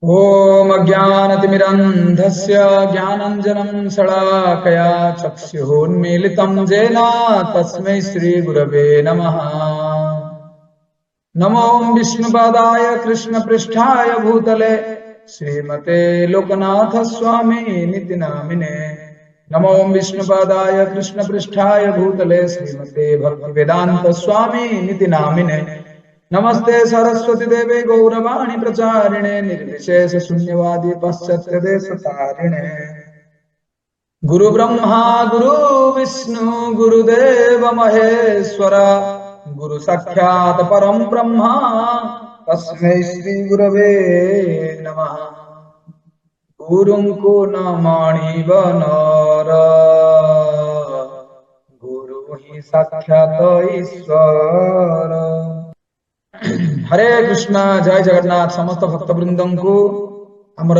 ॐ अज्ञानतिमिरन्धस्य ज्ञानञ्जनं शलाकया चक्षुरुन्मीलितं येन तस्मै श्रीगुरवे नमः। नमो विष्णुपादाय कृष्णपृष्ठाय भूतले श्रीमते लोकनाथ स्वामी निति नामिने। नमो विष्णुपादाय कृष्णपृष्ठाय भूतले श्रीमते भक्तिवेदांत स्वामी निति नामिने। नमस्ते सरस्वती देवे गौरवाणी प्रचारिणे निर्विशेष शून्यवादी पाश्चात्य देशतारिणे। गुरु ब्रह्मा गुरु विष्णु गुरुदेव महेश्वर गुरु साक्षात् परम ब्रह्मा तस्मै श्री गुरवे नमः। गुरुंको न माणिब नर गुरु ही साक्षात ईश्वर। हरे कृष्ण जय जगन्नाथ। समस्त भक्तवृंद को आमर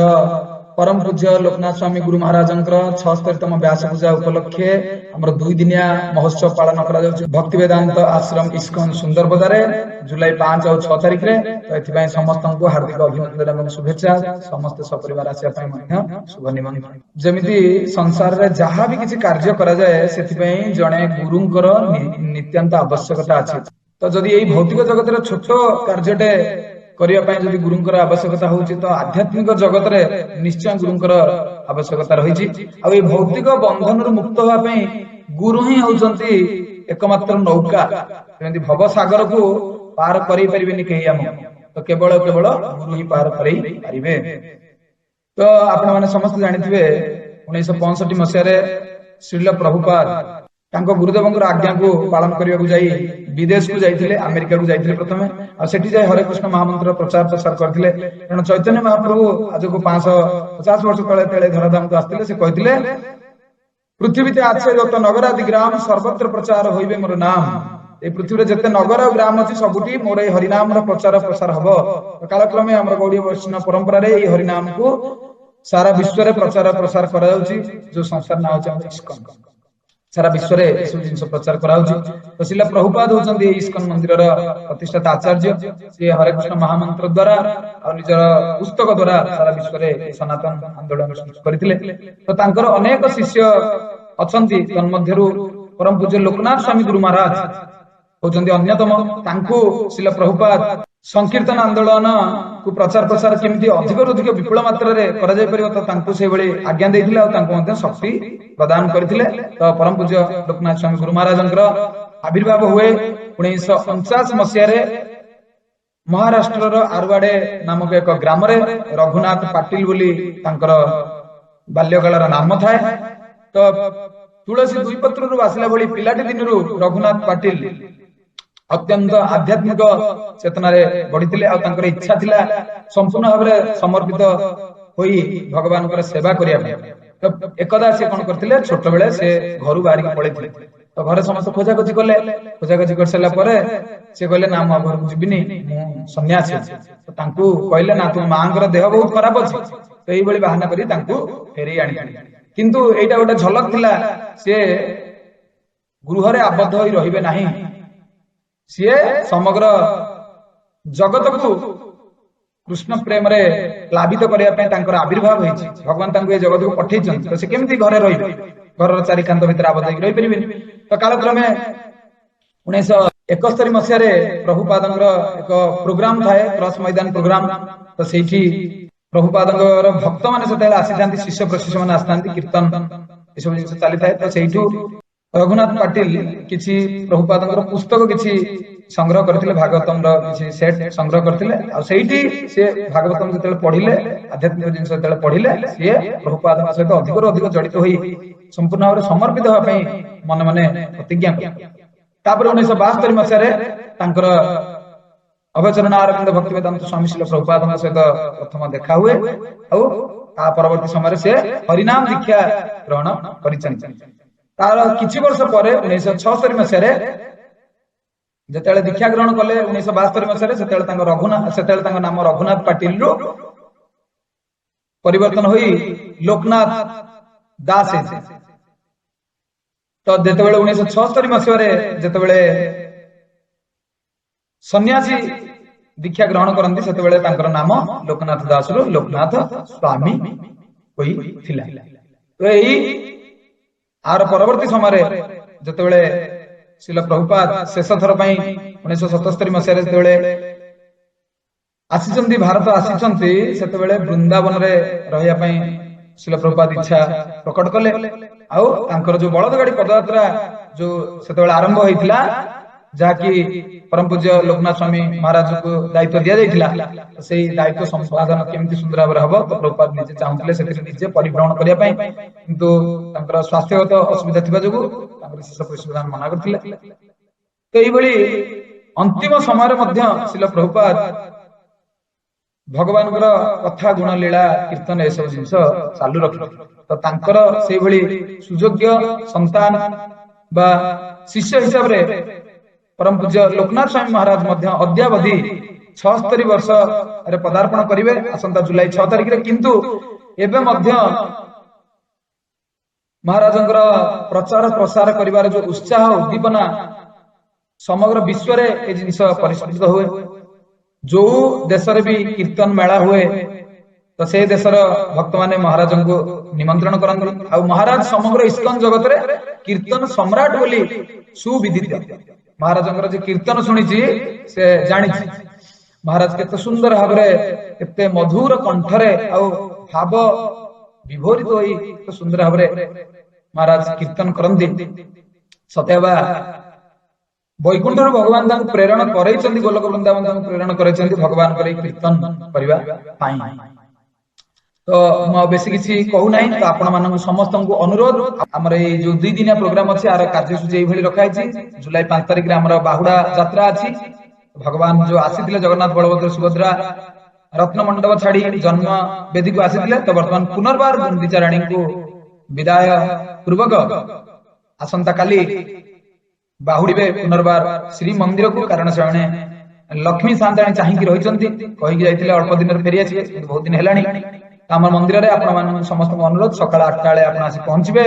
परम पूज्य लोकनाथ स्वामी गुरु महाराज 76तम व्यास पूजा उपलक्षे आमर 2 दिनिया महोत्सव पालन करा भक्ति वेदांत आश्रम इस्कन सुंदरपदारे जुलाई 5 और 6 तारिख रे। तो एथिबाई समस्त को हार्दिक अभिनंदन और शुभेच्छा। समस्त सपरिवार आसिया पाई मध्य शुभ निमंत्रण। जेमिति संसार रे जहा भी किछि कार्य करा जाय सेथिबाई जणे गुरुंकर नित्यांत आवश्यकता अछि। तो जदि यही भौतिक जगत रे छोट कार्यटे करिया पय जदि गुरुंकर आवश्यकता होची तो आध्यात्मिक जगत रे निश्चय गुरुंकर आवश्यकता रहिछि। आ ए भौतिक बंधन रु मुक्त होआ पय गुरु ही होचंती एकमात्र नौका। जेमति भव सागर को पार करि परिबेनि केही हम, तो केवल केवल गुरु ही पार करि परिबे। तो आपण माने समस्त जानिथिबे 1965 मसिया रे श्रील प्रभुपाद तांको गुरुदेवंकर आज्ञा को पालन करिया को जाई विदेश को जाइथिले, अमेरिका को जाइथिले प्रथमे। आ सेठी जाय हरे कृष्ण महामंत्र प्रचार प्रसार करथिले। कारण चैतन्य महाप्रभु आज को 550 वर्ष तळे तळे धराधाम को आस्थिले। से कहिथिले पृथ्वीते आछे जत नगर आदि ग्राम सर्वत्र प्रचार होइबे मोर नाम। ए पृथ्वी रे जते नगर और ग्राम अछि सबुठी मोर ए हरि नाम रो प्रचार प्रसार हबो। कालक्रमे हमर गौड़ीय वैष्णव परंपरा रे ए हरि नाम को सारा विश्व रे प्रचार प्रसार करा जाउची। जो संसार नाम अछि इस्कन, सारा विश्व रे सब जिंस प्रचार करा होची। तो शिला प्रभुपाद होचंदी इस्कन मंदिर रा प्रतिष्ठाता आचार्य। से हरे कृष्ण महामंत्र द्वारा और निजर पुस्तक द्वारा सारा विश्व रे सनातन आंदोलन शुरू करथिले। तो तांकर अनेक शिष्य अछंती। तन्मध्यरु परम पूज्य लोकनाथ स्वामी गुरु महाराज होचंदी अन्यतम। तांको शिला प्रभुपाद संकीर्तन आंदोलन को प्रचार प्रसार केमिति अधिक अधिक विपुल मात्रा रे करा जाय परिबो तो तांको से बळे आज्ञा दैथिले और तांको मध्ये शक्ति प्रदान करथिले। तो परम पूज्य लोकनाथ स्वामी गुरु महाराजंकर आविर्भाव हुए 1949 मसिया रे महाराष्ट्र रो आरवाडे नामक एक ग्राम रे रघुनाथ पाटिल बोली तांकर बाल्यकाल नाम थाए। तो तुलसी दुईपत्र रु आसिला बोली पिलाटी दिनरु रघुनाथ पाटिल अत्यंत आध्यात्मिक चेतना रे बढ़िथिले। आ तांकर इच्छा थिला संपूर्ण भाबरे समर्पित होई भगवान कर सेवा करिया। तो एकदा से कोन करथिले छोट बेले से घरु बाहरी के पळेथिले। तो घरे समस्त खोजाखोजी कले। खोजाखोजी कर सला परे से कहले ना मो घर जिबिनी मु सन्यासी। तो तांकू कहले ना तु मांगर देह बहुत खराब अछि। तो एई बळी बहाना करी तांकू फेरी आनी। किंतु एटा गोटे झलक थिला से गृहरे आबद्ध होई रहिबे नाही। सी समग्र जगत को कृष्ण प्रेम रे प्लावित करिया पे तांकर आविर्भाव होईछि। भगवान तांको ए जगत को पठेइछन। तो से केमति घरे रहिबे, घर चारि कांत भितर आबद्ध होई रहि परिबेनि। तो कालक्रमे 1971 मसिया रे प्रभुपादंकर एक प्रोग्राम थाए, क्रॉस मैदान प्रोग्राम। तो सेठी प्रभुपादंकर भक्त माने सेतेले आसीथांती, शिष्य प्रशिष्य माने आस्थांती, कीर्तन ए सब जिंस चाली थाए। तो सेठू रघुनाथ पाटिल किछि प्रभुपादंकर पुस्तक किछि संग्रह करथिले, भागवतम रो किछि सेट संग्रह करथिले। आ सेठी से भागवतम जतेले पढिले, आध्यात्मिक जिंस जतेले पढिले, से प्रभुपादंक सहित अधिक अधिक जड़ित होई संपूर्ण भाबरे समर्पित होआ पई मन माने प्रतिज्ञा करथिले। तापर 1972 मसिया रे तांकर अभयचरण अरविंद भक्ति वेदांत स्वामी श्रील प्रभुपादंक सहित प्रथम देखा हुए। आ ता परवर्ती समय से हरिनाम दीक्षा ग्रहण करिछन। तार किछि वर्ष परे 1976 मसिया रे जतेले दीक्षा ग्रहण कले 1972 मसिया रे सेतेले तांको नाम रघुनाथ पाटिल रो परिवर्तन होई लोकनाथ दास। तो जेतेबेले 1976 मसिया रे जेतेबेले सन्यासी दीक्षा ग्रहण करती से नाम लोकनाथ दास रु लोकनाथ स्वामी होइथिला। तो यही आर परवर्ती समय जिते श्रील प्रभुपाद शेष थर 1977 मसीह आसी भारत आसी से वृंदावन रे रहा श्रील प्रभुपाद इच्छा प्रकट कले। आउ जो बलद गाड़ी पदयात्रा जो से आरंभ होता जहाँकि परम पूज्य लोकनाथ स्वामी महाराज को दायित्व दि जाता से दायित्व संपादन केमती सुंदर भाव हम तो प्रभुपाद निजे चाहूले से निजे परिभ्रमण करने किंतु स्वास्थ्यगत असुविधा थी जो शिष्य परिषद मना करते। तो यही अंतिम समय श्रील प्रभुपाद भगवान कथा गुण लीला कीर्तन यह सब जिन चालू रखिले। तो तांकर से सुयोग्य संतान बा शिष्य हिसाब रे परम पूज्य लोकनाथ स्वामी महाराज अद्यावधि 76 वर्ष पदार्पण करेंगे आसंता जुलाई 6 तारिख रे। किंतु एबे महाराज प्रचार प्रसार करिवार जो उत्साह उद्दीपना समग्र विश्व रे ए जिंस परिस्फुटित हुए। जो देश रे भी कीर्तन मेला हुए तो से देशर भक्त माने महाराज को निमंत्रण करते। आ महाराज समग्र इस्कन जगत रे कीर्तन सम्राट बोली सुविदित। महाराज जो कीर्तन शुणी से जानी महाराज केते सुंदर भाव केते मधुर कंठरे भाव विभोरित होई तो सुंदर भाव महाराज कीर्तन करती। सत्यवा वैकुंठ भगवान प्रेरण कर गोलक वृंदावन प्रेरण कर भगवान कीर्तन करने। तो बेसी किसी कहूना तो आपण मान समस्त को अनुरोध आमर ये जो 2 दिनिया प्रोग्राम अच्छे आर कार्यसूची ये रखाई जुलाई 5 तारिख में बाहुड़ा यात्रा अच्छी। भगवान जो आसी जगन्नाथ बलभद्र सुभद्रा रत्न मंडप छाड़ी जन्म वेदी को आसी तो बर्तमान पुनर्बार गुंडीचा राणी को विदाय पूर्वक आसंता काली बाहुड़े पुनर्बार श्री मंदिर को। कारण से लक्ष्मी सांताणी चाहिए रही कहीकि जाइए अल्प दिन फेरी आसवे बहुत दिन है आम मंदिर में आपण समस्त अनुरोध सकाल 8टा आप पहुंचे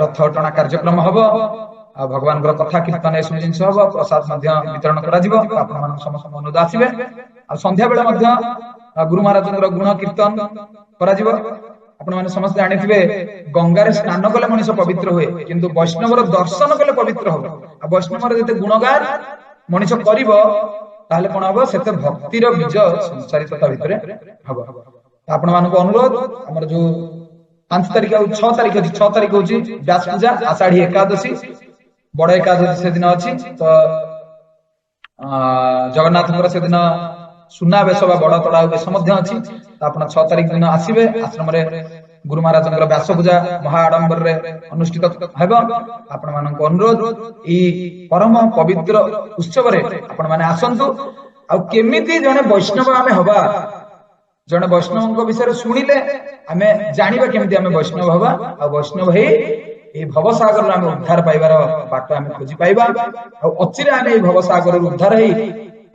रथ टणा कार्यक्रम हम भगवान कथा कीर्तन यह जिन हम प्रसाद वितरण कर समस्त अनुरोध आसवे। संध्या बेले गुरु महाराज गुण कीर्तन कर समस्त जानी गंगार स्नान कले मनीष पवित्र हुए किंतु वैष्णव दर्शन कले पवित्र हम। वैष्णव जो गुणगान मनीष कर कौन हम से भक्तिर बीज संचारितता भितर हम। आपण मानक अनुरोध आमर जो 5 तारिख 6 तारिख अच्छी 6 तारिख हूँ व्यास पूजा आषाढ़ी एकादशी बड़ एकादशी से दिन अच्छी। तो जगन्नाथ से दिन सुना बेश बड़ तड़ा बेश अच्छी। तो आप 6 तारिख दिन आसवे आश्रम गुरु महाराज व्यास पूजा महा आडंबर अनुष्ठित हेब। आपण मानक अनुरोध ये परम पवित्र उत्सव आपण माने आसंतु। आ केमिति जने वैष्णव आमे हबा जने वैष्णव विषय शुणिले आमे जानिबा केमिति आमे वैष्णव हबा आ वैष्णव हे ए भवसागर आमे उद्धार पाइबार बाट आमे खोजी पाइबा आ अचिरे आमे ए भवसागर उद्धार हे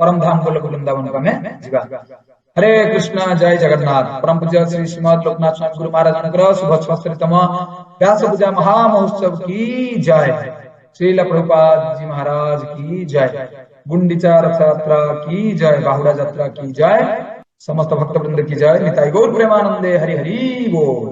परम धाम गोलक वृंदावन को आमे जिबा। हरे कृष्ण जय जगन्नाथ। परम पूज्य श्री श्रीमद लोकनाथ स्वामी गुरु महाराज शुभ 76तम व्यास पूजा महामहोत्सव की जय। श्रील प्रभुपाद जी महाराज की जय। गुंडीचा रथ यात्रा की जय। बाहुड़ा यात्रा की जय। समस्त भक्त वृंद की जय। निताई गौर प्रेमानंदे हरि हरि बोल।